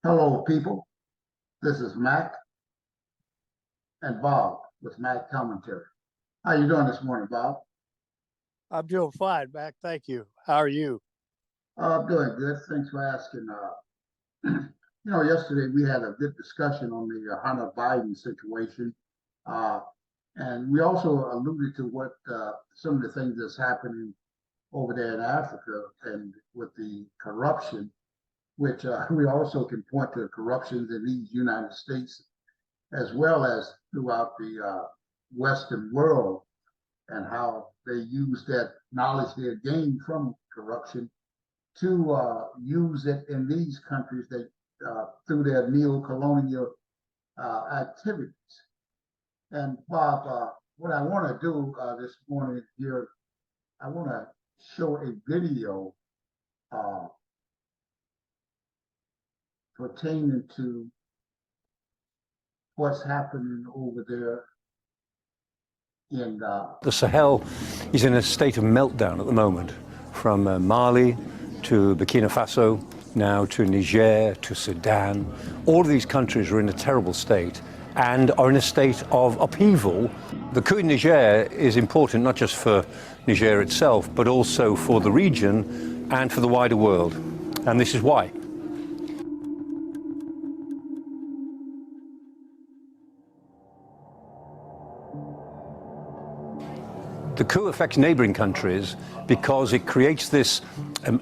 Hello, people. This is Mac and Bob with Mac Commentary. How you doing this morning, Bob? I'm doing fine, Mac. Thank you. How are you? I'm doing good. Thanks for asking. Yesterday we had a good discussion on the Hunter Biden situation, uh, and we also alluded to what some of the things that's happening over there in Africa and with the corruption, which we also can point to corruptions in these United States as well as throughout the Western world, and how they use that knowledge they had gained from corruption to use it in these countries that through their neo-colonial activities. And Bob, what I want to do this morning here, I want to show a video pertaining to what's happening over there in the Sahel is in a state of meltdown at the moment, from Mali to Burkina Faso, now to Niger, to Sudan. All of these countries are in a terrible state and are in a state of upheaval. The coup in Niger is important not just for Niger itself, but also for the region and for the wider world. And this is why. The coup affects neighbouring countries because it creates this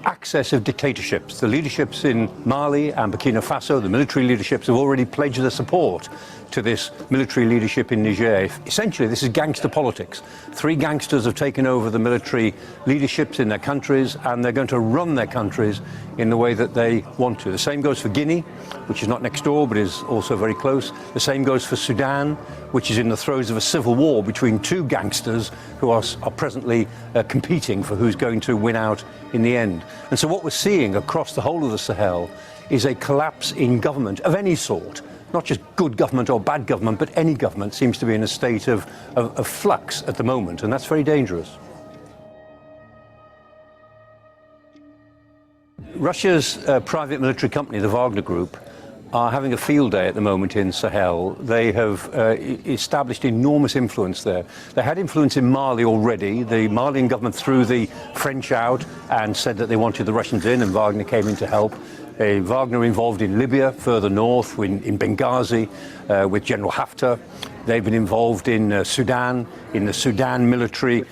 access of dictatorships. The leaderships in Mali and Burkina Faso, the military leaderships, have already pledged their support to this military leadership in Niger. Essentially, this is gangster politics. Three gangsters have taken over the military leaderships in their countries, and they're going to run their countries in the way that they want to. The same goes for Guinea, which is not next door, but is also very close. The same goes for Sudan, which is in the throes of a civil war between two gangsters who are presently competing for who's going to win out in the end. And so what we're seeing across the whole of the Sahel is a collapse in government of any sort. Not just good government or bad government, but any government seems to be in a state of flux at the moment, and that's very dangerous. Russia's private military company, the Wagner Group, are having a field day at the moment in Sahel. They have established enormous influence there. They had influence in Mali already. The Malian government threw the French out and said that they wanted the Russians in, and Wagner came in to help. Wagner involved in Libya, further north, in Benghazi, with General Haftar. They've been involved in Sudan, in the Sudan military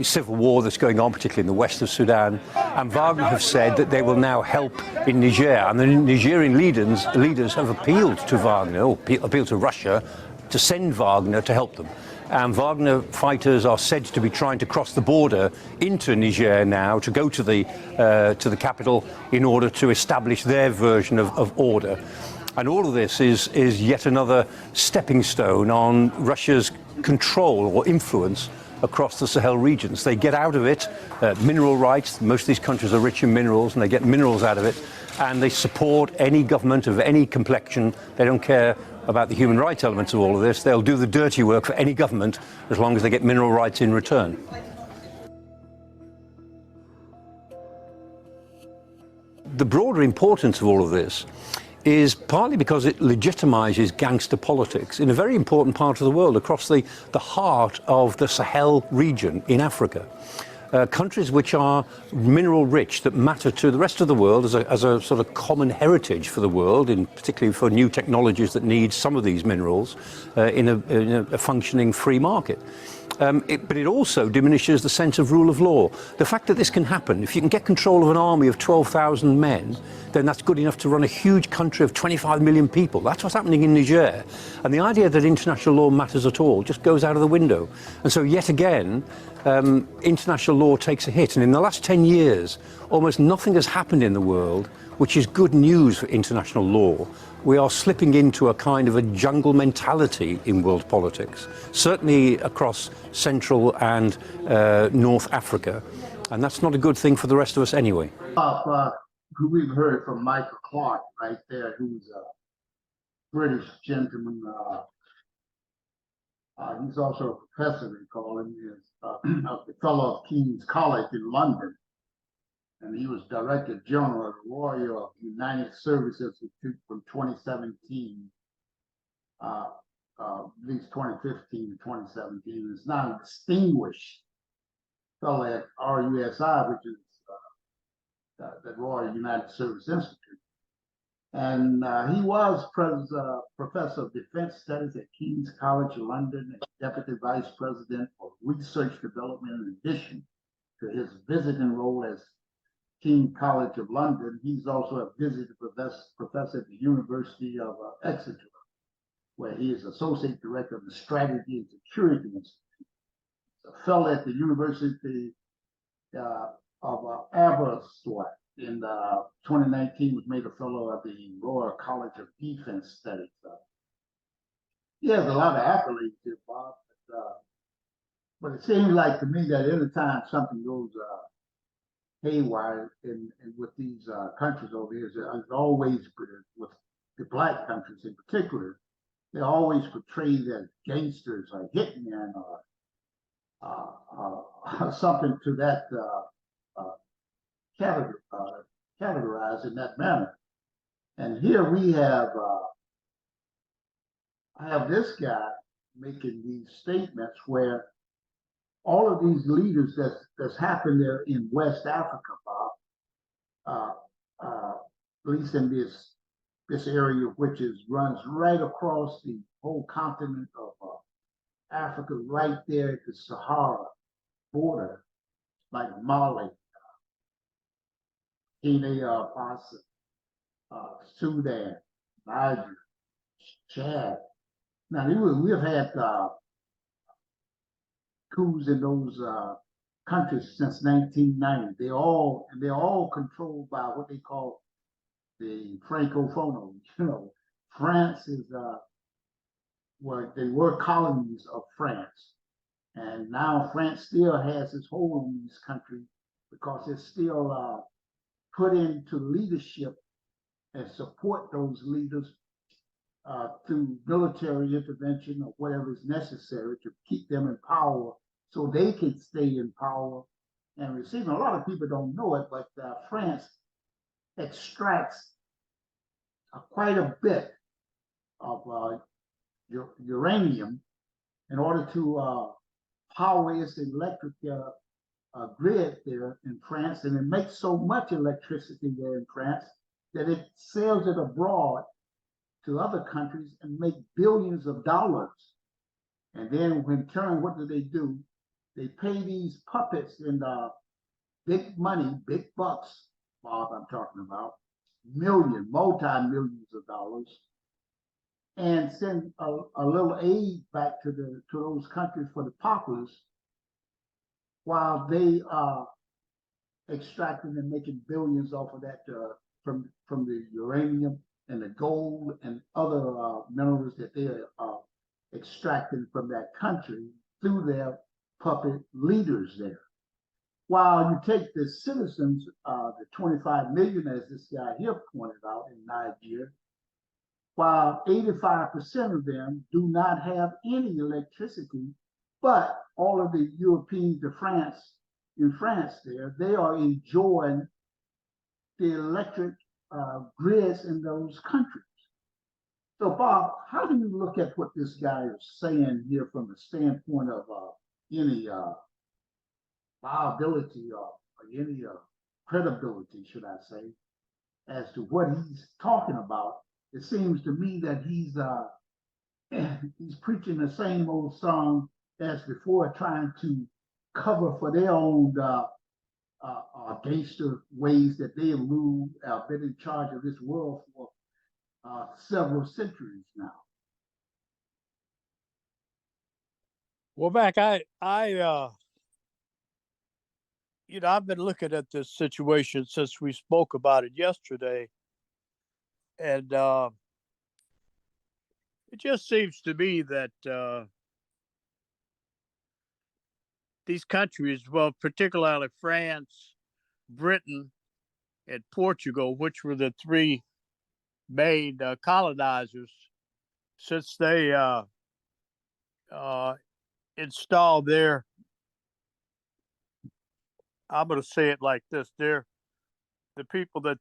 civil war that's going on, particularly in the west of Sudan. And Wagner have said that they will now help in Niger. And the Nigerian leaders have appealed to Wagner, or appealed to Russia, to send Wagner to help them. And Wagner fighters are said to be trying to cross the border into Niger now to go to the capital in order to establish their version of order. And all of this is yet another stepping stone on Russia's control or influence across the Sahel regions. They get out of it mineral rights. Most of these countries are rich in minerals, and they get minerals out of it. And they support any government of any complexion. They don't care about the human rights elements of all of this. They'll do the dirty work for any government as long as they get mineral rights in return. The broader importance of all of this is partly because it legitimizes gangster politics in a very important part of the world, across the heart of the Sahel region in Africa. Countries which are mineral rich, that matter to the rest of the world as a sort of common heritage for the world, particularly for new technologies that need some of these minerals in a functioning free market. But it also diminishes the sense of rule of law. The fact that this can happen, if you can get control of an army of 12,000 men, then that's good enough to run a huge country of 25 million people. That's what's happening in Niger. And the idea that international law matters at all just goes out of the window. And so yet again, international law takes a hit. And in the last 10 years, almost nothing has happened in the world which is good news for international law. We are slipping into a kind of a jungle mentality in world politics, certainly across Central and North Africa. And that's not a good thing for the rest of us anyway. Who we've heard from Michael Clark right there, who's a British gentleman. He's also a professor, they call him, is a fellow of King's College in London. and he was Director General of the Royal United Service Institute from 2017, at least 2015 to 2017. It's now a distinguished fellow at RUSI, which is the Royal United Service Institute. And he was Professor of Defense Studies at King's College London and Deputy Vice President for Research Development. In addition to his visiting role as King College of London, he's also a visiting professor at the University of Exeter, where he is Associate Director of the Strategy and Security Institute. A fellow at the University of Aberystwyth. In 2019, was made a fellow of the Royal College of Defense Studies. He has a lot of accolades here, Bob, but it seems like to me that any time something goes haywire in with these countries over here, it's always with the black countries in particular, they're always portrayed as gangsters or hitmen or something to that categorized in that manner. And here we have, I have this guy making these statements where all of these leaders that's happened there in West Africa, Bob, at least in this area, which runs right across the whole continent of Africa, right there at the Sahara border, like Mali, Burkina Faso, Sudan, Niger, Chad. Now we have had coups in those countries since 1990. They're all controlled by what they call the Francophones. You know, France is they were colonies of France, and now France still has its hold on these countries because it's still put into leadership and support those leaders through military intervention or whatever is necessary to keep them in power so they can stay in power and receive. A lot of people don't know it, but France extracts quite a bit of uranium in order to power its electric grid there in France, and it makes so much electricity there in France that it sells it abroad to other countries and make billions of dollars. And then in turn, what do? They pay these puppets in big money, big bucks, Bob, I'm talking about, multi-millions of dollars, and send a little aid back to those countries for the populace, while they are extracting and making billions off of that from the uranium and the gold and other minerals that they are extracting from that country through their puppet leaders there. While you take the citizens, the 25 million, as this guy here pointed out in Niger, while 85% of them do not have any electricity, but all of the Europeans in France there, they are enjoying the electric grids in those countries. So Bob, how do you look at what this guy is saying here from the standpoint of any viability or any credibility, should I say, as to what he's talking about? It seems to me that he's preaching the same old song as before, trying to cover for their own gangster ways that they have ruled, been in charge of this world for several centuries now. Well, Mac, I've been looking at this situation since we spoke about it yesterday, and it just seems to me that these countries, well, particularly France, Britain, and Portugal, which were the three main colonizers, since they installed their, I'm going to say it like this, their the people that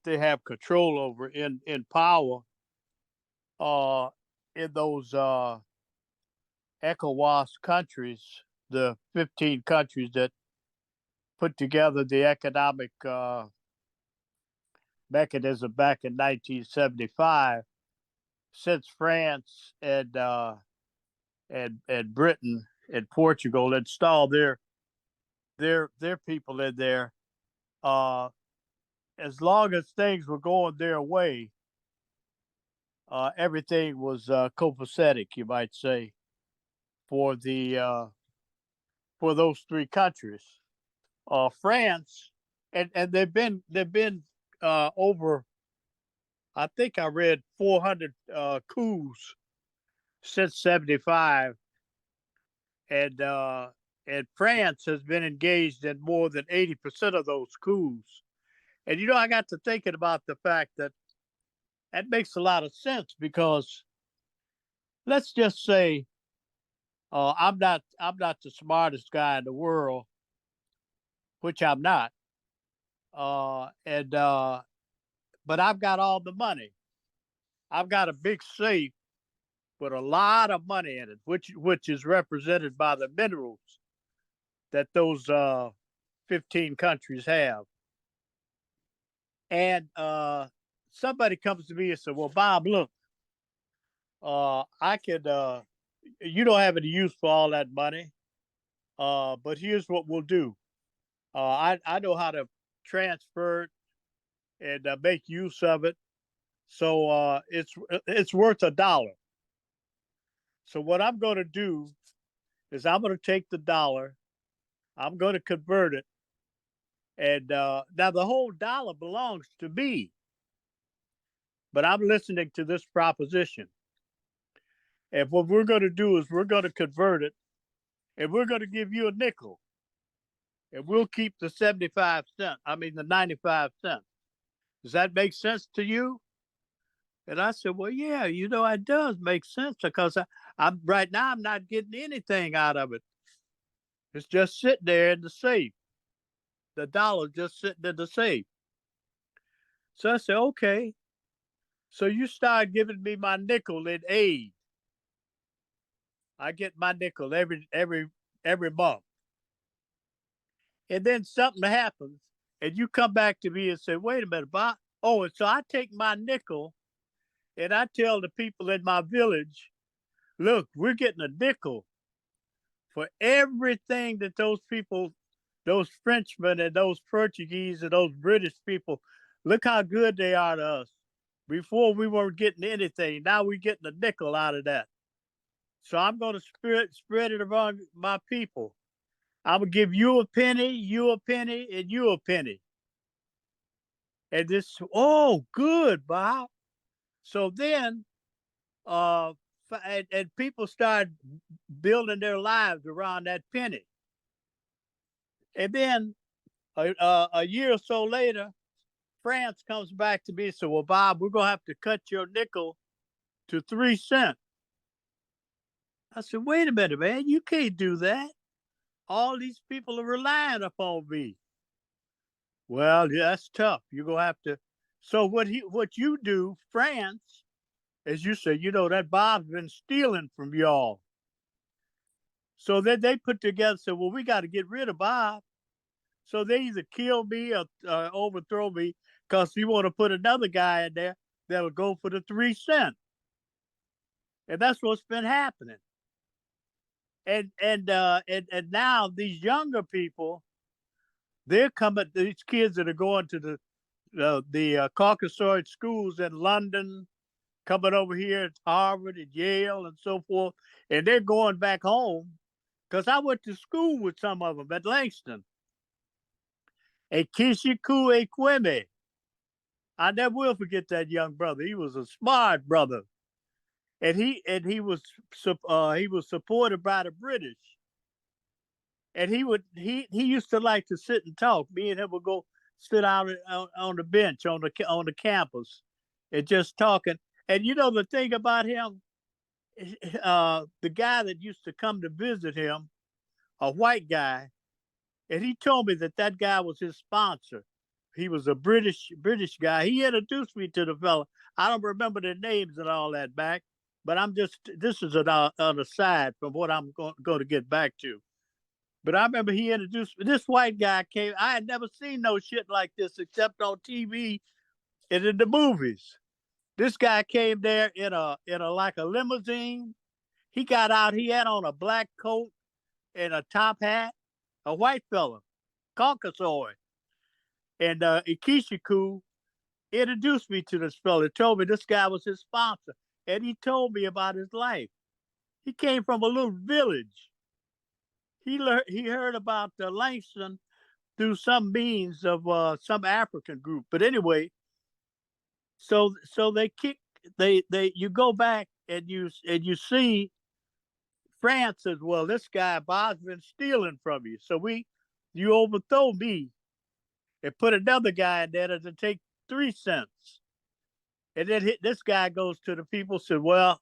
they have control over in power in those ECOWAS countries, the 15 countries that put together the economic mechanism back in 1975. Since France and Britain and Portugal installed their people in there, as long as things were going their way, everything was copacetic, you might say, for those three countries. France, and they've been over, I think I read 400 coups since 75, and France has been engaged in more than 80% of those coups. And I got to thinking about the fact that makes a lot of sense, because let's just say I'm not the smartest guy in the world, which I'm not, but I've got all the money. I've got a big safe with a lot of money in it, which is represented by the minerals that those 15 countries have. And somebody comes to me and says, "Well, Bob, look, I could. You don't have any use for all that money, but here's what we'll do. I know how to transfer it and make use of it. So it's worth $1. So what I'm going to do is I'm going to take the $1, I'm going to convert it, and now the whole $1 belongs to me, but I'm listening to this proposition. And what we're going to do is we're going to convert it, and we're going to give you a nickel, and we'll keep the 75 cents. I mean, the 95 cents. Does that make sense to you?" And I said, "Well, yeah, it does make sense, because I'm right now, I'm not getting anything out of it. It's just sitting there in the safe. The $1 just sitting in the safe." So I said, "Okay. So you start giving me my nickel in aid. I get my nickel every month. And then something happens, and you come back to me and say, 'Wait a minute, Bob.' Oh, and so I take my nickel and I tell the people in my village, 'Look, we're getting a nickel for everything that those people, those Frenchmen and those Portuguese and those British people, look how good they are to us. Before we weren't getting anything. Now we're getting a nickel out of that. So I'm going to spread it among my people. I'm going to give you a penny, and you a penny.' And this, oh, good, Bob. So then, and people start building their lives around that penny. And then a year or so later, France comes back to me and says, 'Well, Bob, we're going to have to cut your nickel to 3 cents. I said, 'Wait a minute, man, you can't do that. All these people are relying upon me.' 'Well, yeah, that's tough. You're going to have to.' So what you do, France, as you say, that Bob's been stealing from y'all. So then they put together, said, 'Well, we got to get rid of Bob.' So they either kill me or overthrow me, because you want to put another guy in there that will go for the 3 cents. And that's what's been happening. And now these younger people, they're coming. These kids that are going to the Caucasoid schools in London, coming over here at Harvard and Yale and so forth, and they're going back home, because I went to school with some of them at Langston. A Kishiku Ekweme. I never will forget that young brother. He was a smart brother, and he was supported by the British. And he used to like to sit and talk. Me and him would go sit out on the bench on the campus and just talking. And the thing about him, the guy that used to come to visit him, a white guy, and he told me that that guy was his sponsor. He was a British guy. He introduced me to the fella. I don't remember their names and all that back, but this is an aside from what I'm going to get back to. But I remember he introduced me. This white guy came. I had never seen no shit like this except on TV and in the movies. This guy came there in a like a limousine. He got out. He had on a black coat and a top hat. A white fella, Caucasoid. And Ikishiku introduced me to this fella. Told me this guy was his sponsor. And he told me about his life. He came from a little village. He heard about Langston through some means of some African group. But anyway, so you go back and you see France says, well, this guy Bob's been stealing from you. So you overthrow me and put another guy in there to take 3 cents. And then this guy goes to the people, said, well,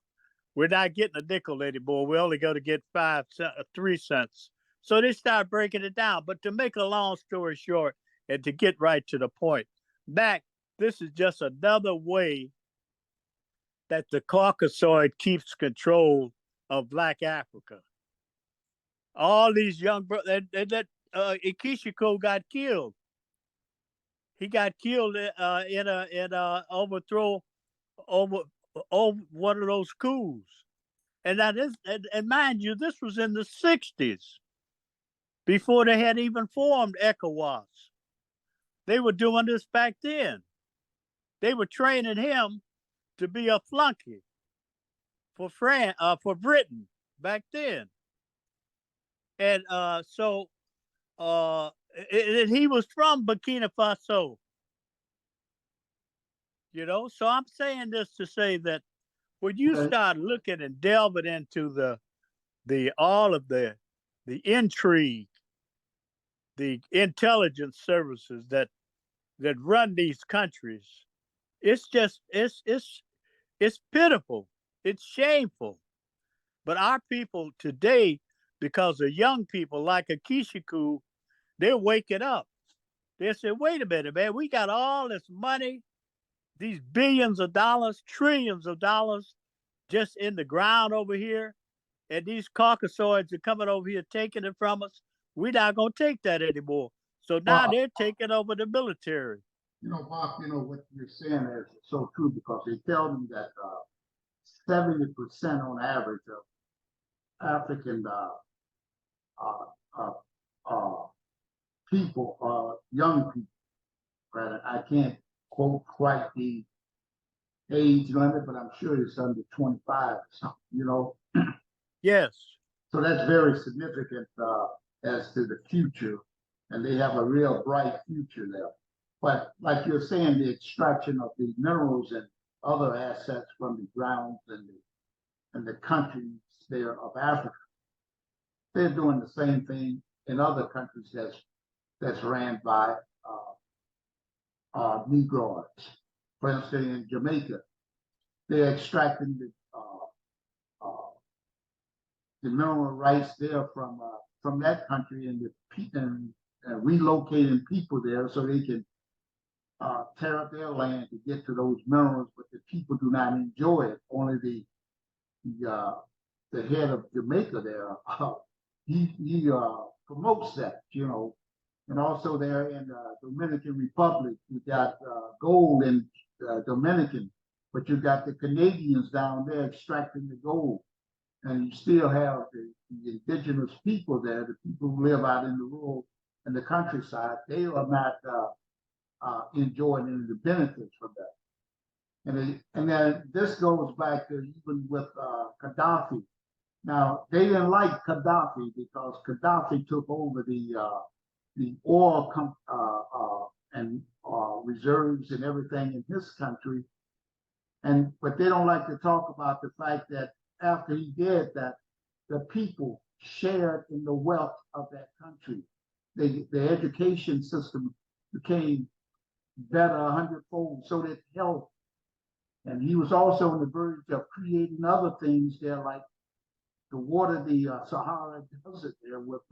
we're not getting a nickel anymore. We're only going to get 3 cents. So they start breaking it down. But to make a long story short and to get right to the point, this is just another way that the Caucasoid keeps control of Black Africa. All these young brothers, Ikishiko got killed. He got killed in a overthrow over one of those coups. And mind you, this was in the 60s, before they had even formed ECOWAS. They were doing this back then. They were training him to be a flunky for Britain back then. And he was from Burkina Faso. So I'm saying this to say that when you start looking and delving into all of the intrigue, the intelligence services that run these countries, it's pitiful. It's shameful. But our people today, because of young people like Akishiku, they're waking up. They say, wait a minute, man, we got all this money, these billions of dollars, trillions of dollars just in the ground over here. And these Caucasoids are coming over here taking it from us. We're not going to take that anymore. So now they're taking over the military. Bob, what you're saying is so true, because they tell me that 70% on average of African people, young people, right? I can't quote quite the age limit, but I'm sure it's under 25 or something, Yes. So that's very significant as to the future, and they have a real bright future there. But like you're saying, the extraction of the minerals and other assets from the grounds and the countries there of Africa, they're doing the same thing in other countries that's ran by Negroids. For instance, in Jamaica, they're extracting the mineral rights there from that country and relocating people there so they can tear up their land to get to those minerals, but the people do not enjoy it. Only the head of Jamaica there, he promotes that, and also there in the Dominican Republic, you got gold in Dominican, but you got the Canadians down there extracting the gold, and you still have the indigenous people there, the people who live out in the rural and the countryside. They are not enjoying any of the benefits from that. And then this goes back to even with Gaddafi. Now, they didn't like Gaddafi because Gaddafi took over the oil and reserves and everything in his country. But they don't like to talk about the fact that after he did that, the people shared in the wealth of that country. The education system became better 100-fold, so did health. And he was also on the verge of creating other things there, like to water the Sahara Desert there with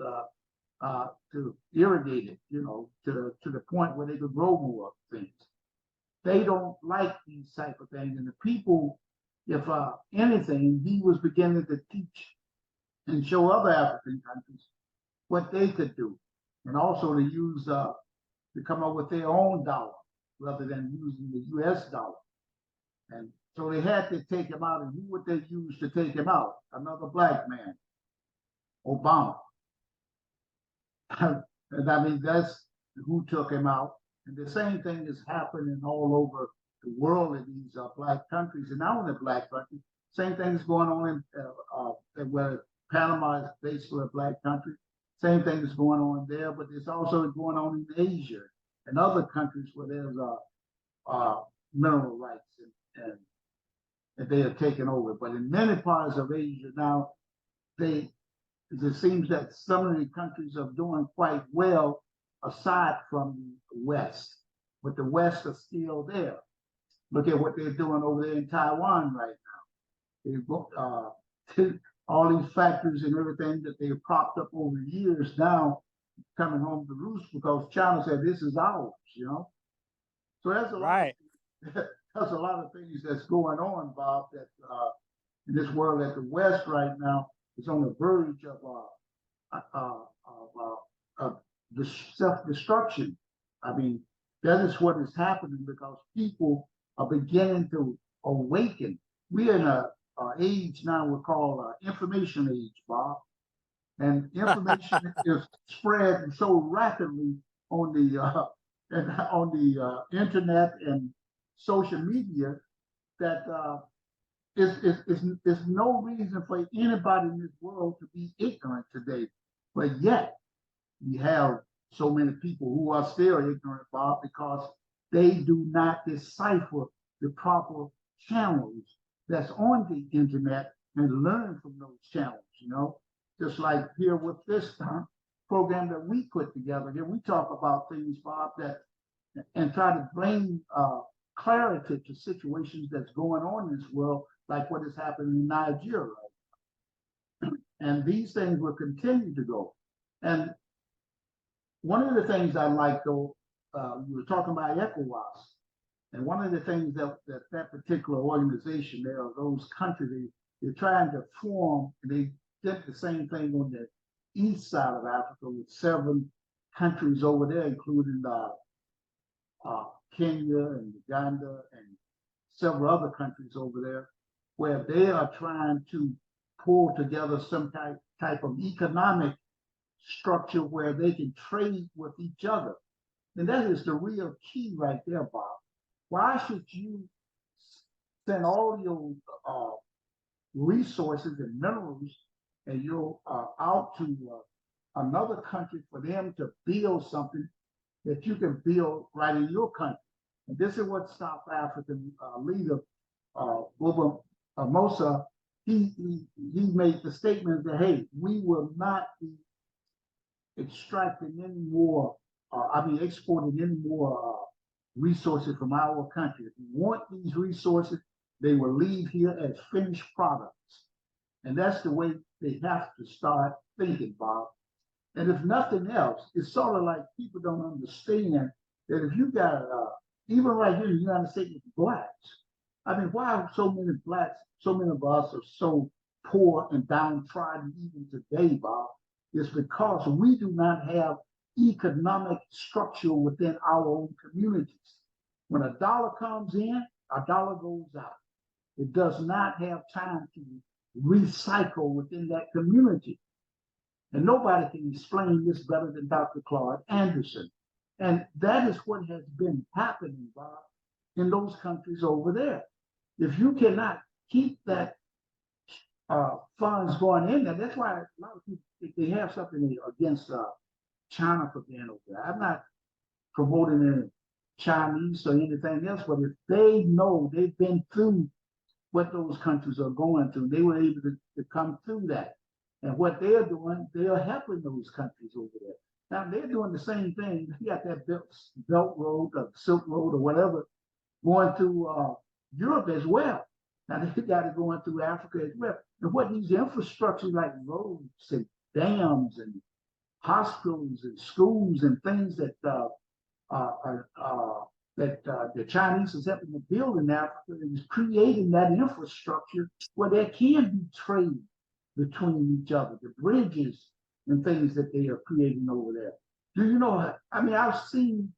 to irrigate it, to the point where they could grow more things. They don't like these type of things, and the people, if anything, he was beginning to teach and show other African countries what they could do, and also to use to come up with their own dollar rather than using the U.S. dollar. And so they had to take him out, and who would they use to take him out? Another black man, Obama. And I mean, that's who took him out. And the same thing is happening all over the world in these black countries, and not only black countries. Same thing is going on in where Panama is basically a black country. Same thing is going on there, but it's also going on in Asia and other countries where there's mineral rights and they are taken over. But in many parts of Asia now, it seems that some of the countries are doing quite well aside from the West, but the West are still there. Look at what they're doing over there in Taiwan right now. All these factories and everything that they've propped up over years now coming home to roost because China said this is ours, So that's a lot. Right. That's a lot of things that's going on, Bob. That in this world, that the West right now is on the verge of the self-destruction. I mean, that is what is happening because people are beginning to awaken. We're in a age now we call information age, Bob, and information is spread so rapidly on the internet and social media that it's no reason for anybody in this world to be ignorant today. But yet we have so many people who are still ignorant, Bob, because they do not decipher the proper channels that's on the internet and learn from those channels, Just like here with this program that we put together. Here we talk about things, Bob, and try to bring clarity to situations that's going on in this world, like what is happening in Niger right now. And these things will continue to go. And one of the things I like, though, we were talking about ECOWAS, and one of the things that particular organization, there are those countries, they're trying to form, and they did the same thing on the east side of Africa with 7 countries over there, including Kenya and Uganda and several other countries over there, where they are trying to pull together some type of economic structure where they can trade with each other. And that is the real key right there, Bob. Why should you send all your resources and minerals and you're out to another country for them to build something that you can build right in your country? And this is what South African leader Boba Mosa, he made the statement that, hey, we will not be extracting any more, exporting any more resources from our country. If you want these resources, they will leave here as finished products. And that's the way they have to start thinking, Bob. And if nothing else, it's sort of like people don't understand that if you got, even right here in the United States with blacks, I mean, why are so many blacks, so many of us are so poor and downtrodden even today, Bob? It's because we do not have economic structure within our own communities. When a dollar comes in, a dollar goes out. It does not have time to recycle within that community. And nobody can explain this better than Dr. Claude Anderson. And that is what has been happening, Bob, in those countries over there. If you cannot keep that funds going in there, that's why a lot of people, if they have something against China for being over there. I'm not promoting any Chinese or anything else, but if they know they've been through what those countries are going through, they were able to come through that. And what they're doing, they are helping those countries over there. Now they're doing the same thing. You got that Belt Road, or Silk Road, or whatever, going through Europe as well. Now they got it going through Africa as well. And what these infrastructures like roads and dams and hospitals and schools and things that the Chinese is helping to build in Africa is creating that infrastructure where there can be trade between each other, the bridges and things that they are creating over there. Do you know? I mean, I've seen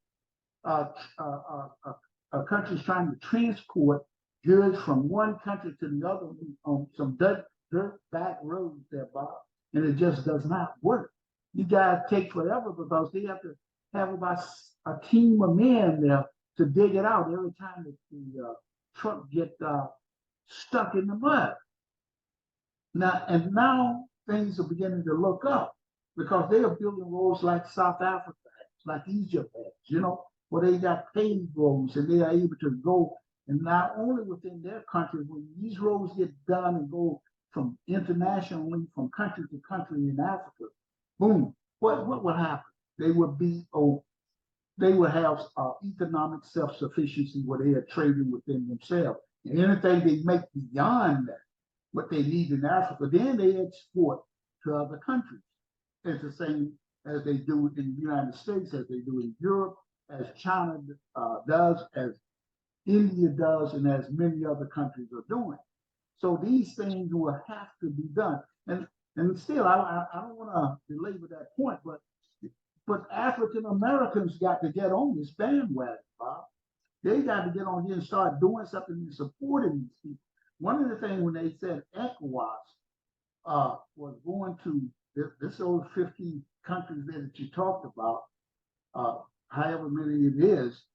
countries trying to transport goods from one country to the other on some dirt back roads there, Bob, and it just does not work. You guys take forever because they have to have about a team of men there to dig it out every time that the truck get stuck in the mud. Now things are beginning to look up because they are building roads like South Africa has, like Egypt has, you know, where they got paved roads and they are able to go, and not only within their country, when these roads get done and go from internationally from country to country in Africa, boom, what would happen? They would have economic self-sufficiency where they are trading within themselves. And anything they make beyond that, what they need in Africa, then they export to other countries. It's the same as they do in the United States, as they do in Europe, as China does, as India does, and as many other countries are doing. So these things will have to be done. And still, I don't want to belabor that point, but African Americans got to get on this bandwagon, Bob. They got to get on here and start doing something and supporting these people. One of the things when they said ECOWAS was going to this old 50 countries there that you talked about, however many it is,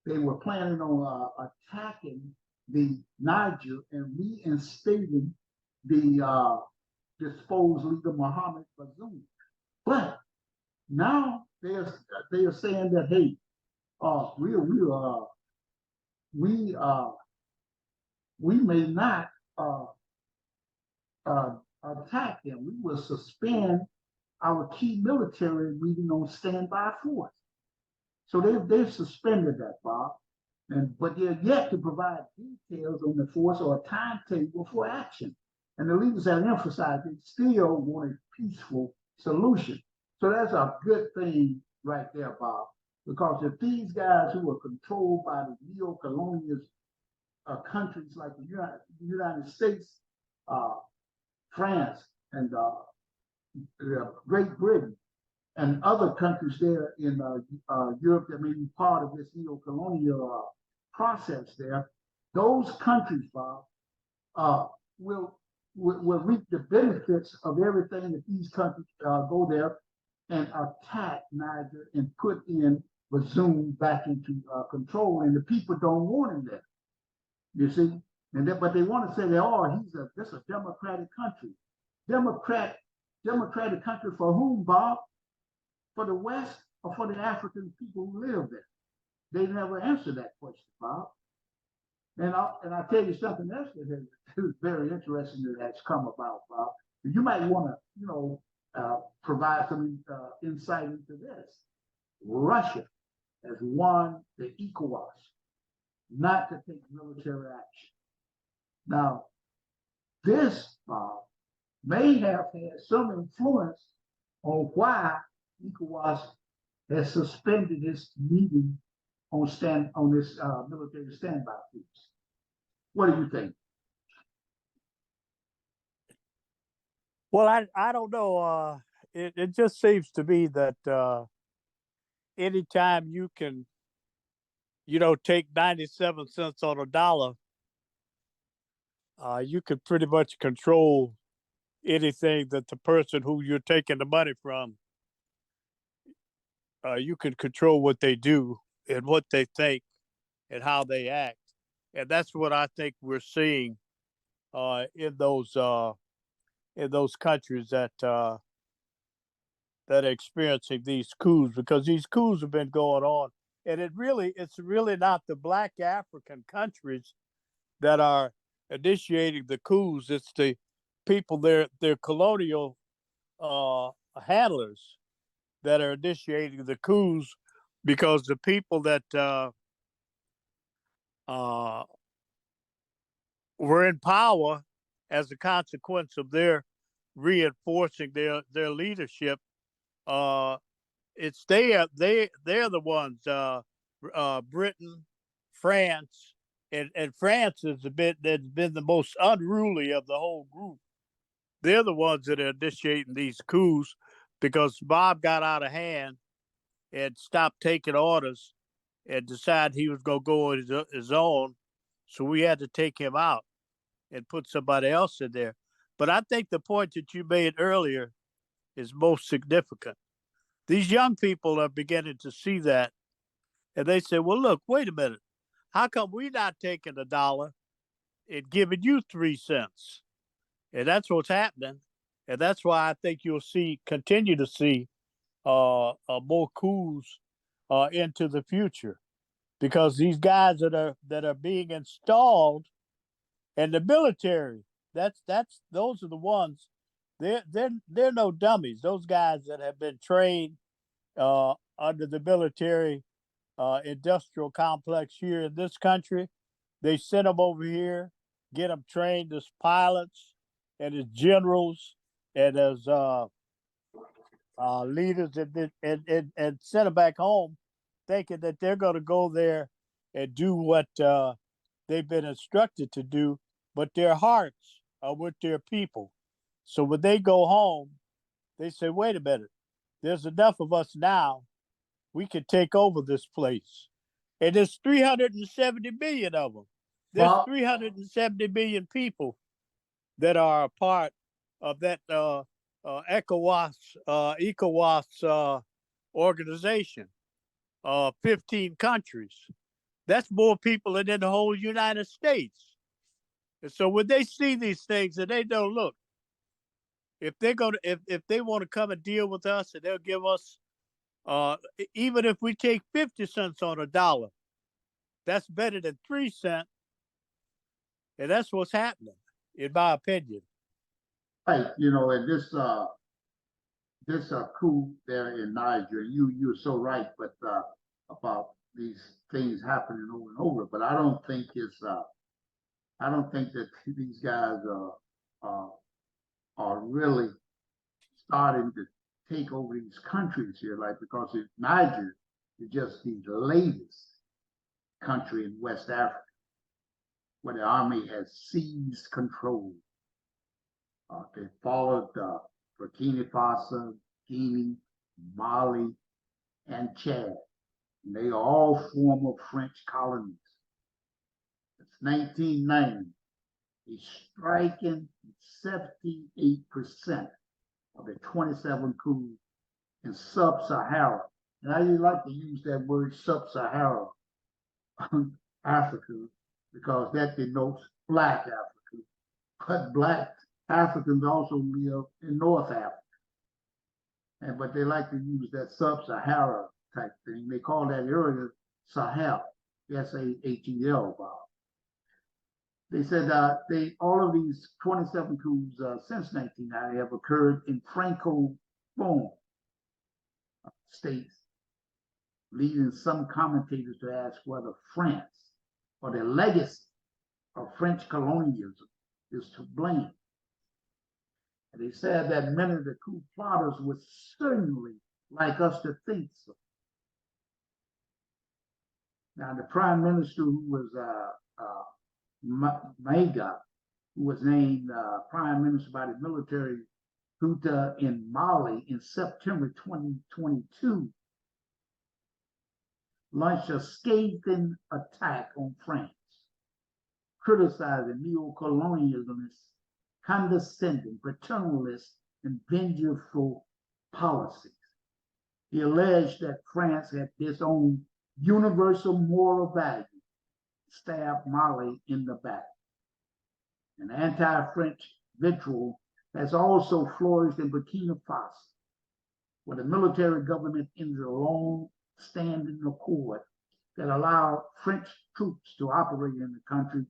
they were planning on attacking the Niger and reinstating the disposed leader Mohammed Bazoum. But now they are saying that, hey, we may not attack them. We will suspend our key military meeting on standby force. So they've suspended that, Bob. But they're yet to provide details on the force or a timetable for action. And the leaders have emphasized they still want a peaceful solution. So that's a good thing right there, Bob. Because if these guys who are controlled by the neo-colonial countries like the United States, France, and Great Britain, and other countries there in Europe that may be part of this neo-colonial process there, those countries, Bob, will reap the benefits of everything that these countries go there and attack Niger and put in Bazoum back into control, and the people don't want him there. You see, but they want to say that this is a democratic country. Democratic country for whom, Bob? For the West or for the African people who live there? They never answer that question, Bob. And I'll tell you something else that is very interesting that has come about, Bob. You might want to, provide some insight into this. Russia has won the ECOWAS not to take military action. Now, this, Bob, may have had some influence on why ECOWAS has suspended its meeting on this military standby force. What do you think? Well, I don't know. It just seems to me that anytime you can, take 97 cents on a dollar, you can pretty much control anything that the person who you're taking the money from, you can control what they do and what they think and how they act. And that's what I think we're seeing in those countries that are experiencing these coups, because these coups have been going on, and it's really not the Black African countries that are initiating the coups. It's the people, they're colonial handlers that are initiating the coups, because the people that were in power as a consequence of their reinforcing their leadership it's they're the ones. Britain, France, and France has been the most unruly of the whole group. They're the ones that are initiating these coups because Bob got out of hand and stopped taking orders and decided he was going to go on his own. So we had to take him out and put somebody else in there. But I think the point that you made earlier is most significant. These young people are beginning to see that. And they say, well, look, wait a minute. How come we not taking $1 and giving you 3 cents? And that's what's happening. And that's why I think you'll continue to see more coups into the future, because these guys that are being installed in the military, those are the ones. They're no dummies. Those guys that have been trained under the military industrial complex here in this country, they send them over here, get them trained as pilots and as generals and as leaders, and send them back home, thinking that they're going to go there and do what they've been instructed to do, but their hearts are with their people. So when they go home, they say, wait a minute, there's enough of us now. We can take over this place. And there's 370 million of them. There's 370 million people that are a part of that ECOWAS organization, 15 countries. That's more people than in the whole United States. And so when they see these things, and they know, look, if they want to come and deal with us, and they'll give us, even if we take 50 cents on $1, that's better than 3 cents. And that's what's happening, in my opinion. Right, and this coup there in Niger, you're so right, but about these things happening over and over. But I don't think that these guys are really starting to take over these countries here, like, because Niger is just the latest country in West Africa where the army has seized control. They followed Burkina Faso, Guinea, Mali, and Chad. And they are all former French colonies. It's 1990. A striking 78% of the 27 coups in sub-Sahara. And I like to use that word sub-Sahara Africa, because that denotes Black Africa. But Black Africans also live in North Africa. But they like to use that sub-Sahara type thing. They call that area Sahel, S-A-H-E-L, Bob. They said all of these 27 coups since 1990 have occurred in Francophone states, leading some commentators to ask whether France or the legacy of French colonialism is to blame. And they said that many of the coup plotters would certainly like us to think so. Now, the prime minister, who was Niger, who was named prime minister by the military junta in Mali in September 2022, launched a scathing attack on France, criticizing neo-colonialism's condescending, paternalist, and vengeful policies. He alleged that France had disowned universal moral values, stabbed Mali in the back. An anti-French vitriol has also flourished in Burkina Faso, where the military government ended a long-standing accord that allowed French troops to operate in the country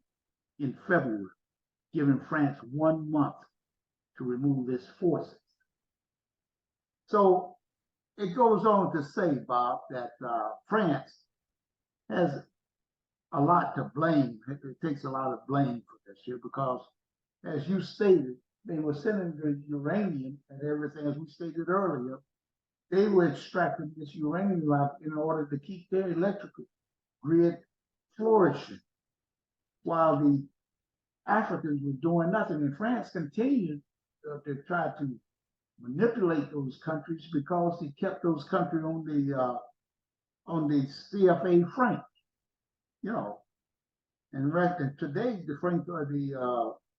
in February, giving France 1 month to remove its forces. So it goes on to say, Bob, that France has a lot to blame. It takes a lot of blame for this here, because, as you stated, they were sending the uranium and everything, as we stated earlier, they were extracting this uranium in order to keep their electrical grid flourishing, while the Africans were doing nothing. And France continued to try to manipulate those countries because they kept those countries on the CFA franc, you know. And right today, the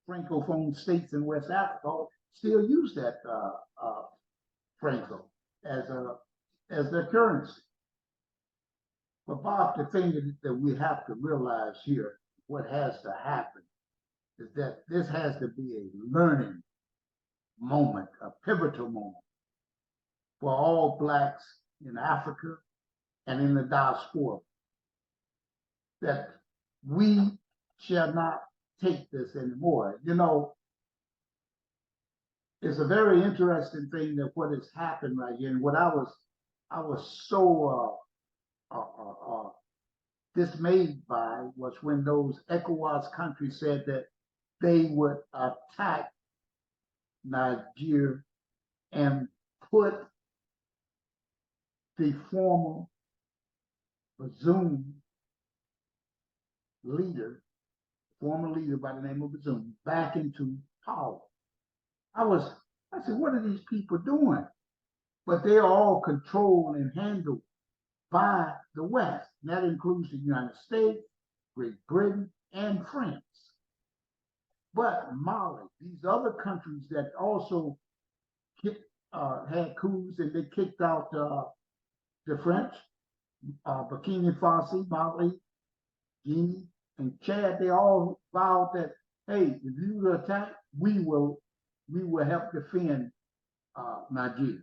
Francophone states in West Africa still use that Franco as their currency. But Bob, the thing that we have to realize here, what has to happen, is that this has to be a learning moment, a pivotal moment for all Blacks in Africa and in the diaspora, that we shall not take this anymore. You know, it's a very interesting thing that what has happened right here, and what I was so dismayed by was when those ECOWAS countries said that they would attack Niger and put the former Bazoum former leader by the name of Bazoum, back into power. I said, what are these people doing? But they're all controlled and handled by the West. And that includes the United States, Great Britain, and France. But Mali, these other countries that also had coups, and they kicked out the French, Burkina Faso, Mali, Guinea, and Chad, they all vowed that, hey, if you attack, we will help defend Nigeria.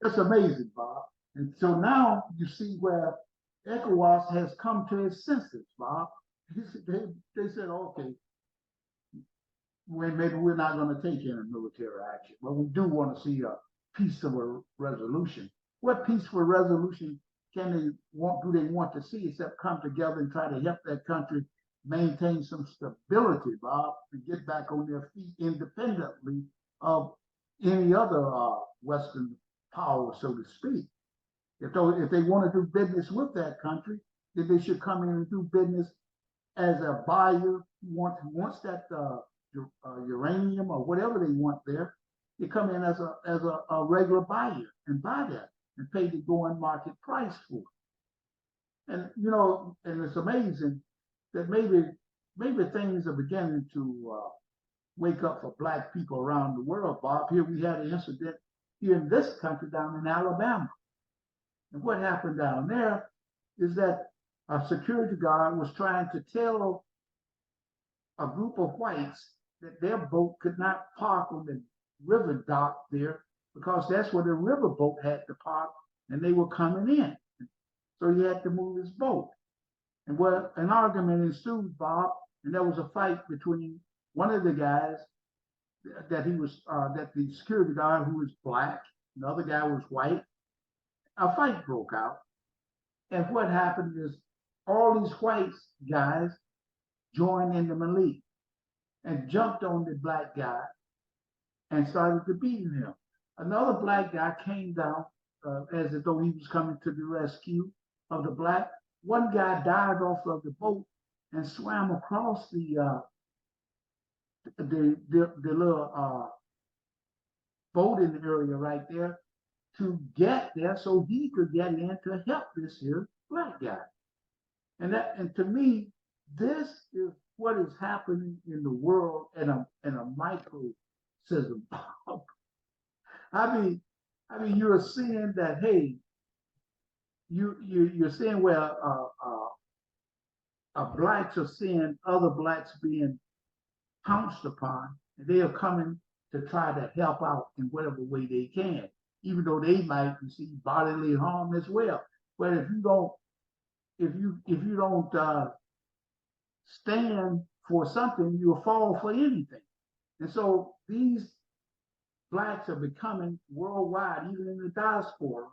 That's amazing, Bob. And so now you see where ECOWAS has come to its senses, Bob. They said, okay, maybe we're not going to take any military action, but we do want to see a peaceful resolution. What peaceful resolution do they want to see except come together and try to help that country maintain some stability, Bob, and get back on their feet independently of any other Western power, so to speak. If they want to do business with that country, then they should come in and do business as a buyer who wants that uranium or whatever they want there. They come in as a regular buyer and buy that and pay the going market price for it. And you know, and it's amazing that maybe things are beginning to wake up for Black people around the world, Bob. Here we had an incident here in this country down in Alabama. And what happened down there is that a security guard was trying to tell a group of whites that their boat could not park on the river dock there because that's where the river boat had to park, and they were coming in. So he had to move his boat. And well, an argument ensued, Bob, and there was a fight between one of the guys that the security guard who was Black, the other guy was white. A fight broke out. And what happened is all these white guys joined in the melee and jumped on the Black guy and started to beat him. Another Black guy came down as though he was coming to the rescue of the Black. One guy dived off of the boat and swam across the little boating area right there to get there so he could get in to help this here Black guy. And to me, this is what is happening in the world in a microcosm. I mean, you're seeing that, hey, you're seeing where Blacks are seeing other Blacks being pounced upon, and they are coming to try to help out in whatever way they can, even though they might receive bodily harm as well. But if you don't stand for something, you'll fall for anything. And so these Blacks are becoming worldwide, even in the diaspora,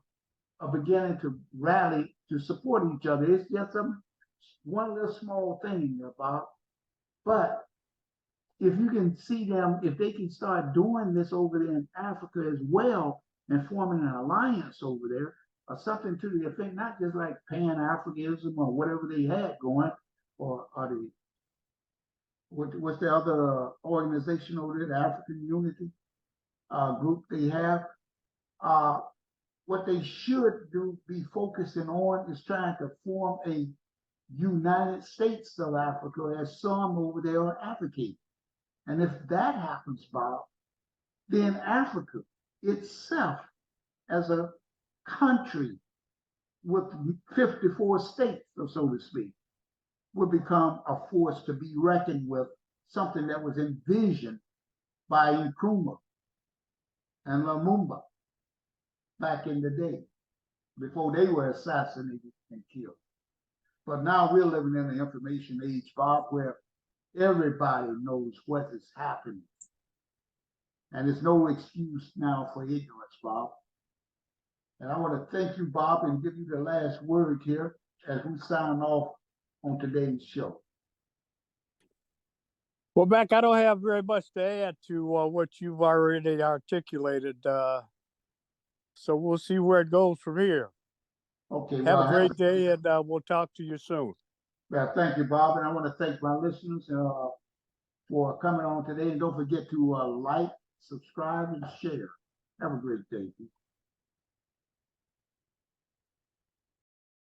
are beginning to rally to support each other. It's just one little small thing, Bob. But if you can see them, if they can start doing this over there in Africa as well, and forming an alliance over there, or something to the effect, not just like Pan-Africanism or whatever they had going, or the what's the other organization over there, the African Unity group they have. What they should do, be focusing on, is trying to form a United States of Africa, as some over there are advocating. And if that happens, Bob, then Africa itself, as a country with 54 states, so to speak, would become a force to be reckoned with, something that was envisioned by Nkrumah and Lumumba back in the day, before they were assassinated and killed. But now we're living in the information age, Bob, where everybody knows what is happening. And there's no excuse now for ignorance, Bob. And I want to thank you, Bob, and give you the last word here as we sign off on today's show. Well, Mac, I don't have very much to add to what you've already articulated. So we'll see where it goes from here. Okay. Have well, a great day, and we'll talk to you soon. Well, thank you, Bob. And I want to thank my listeners for coming on today. And don't forget to like, subscribe, and share. Have a great day.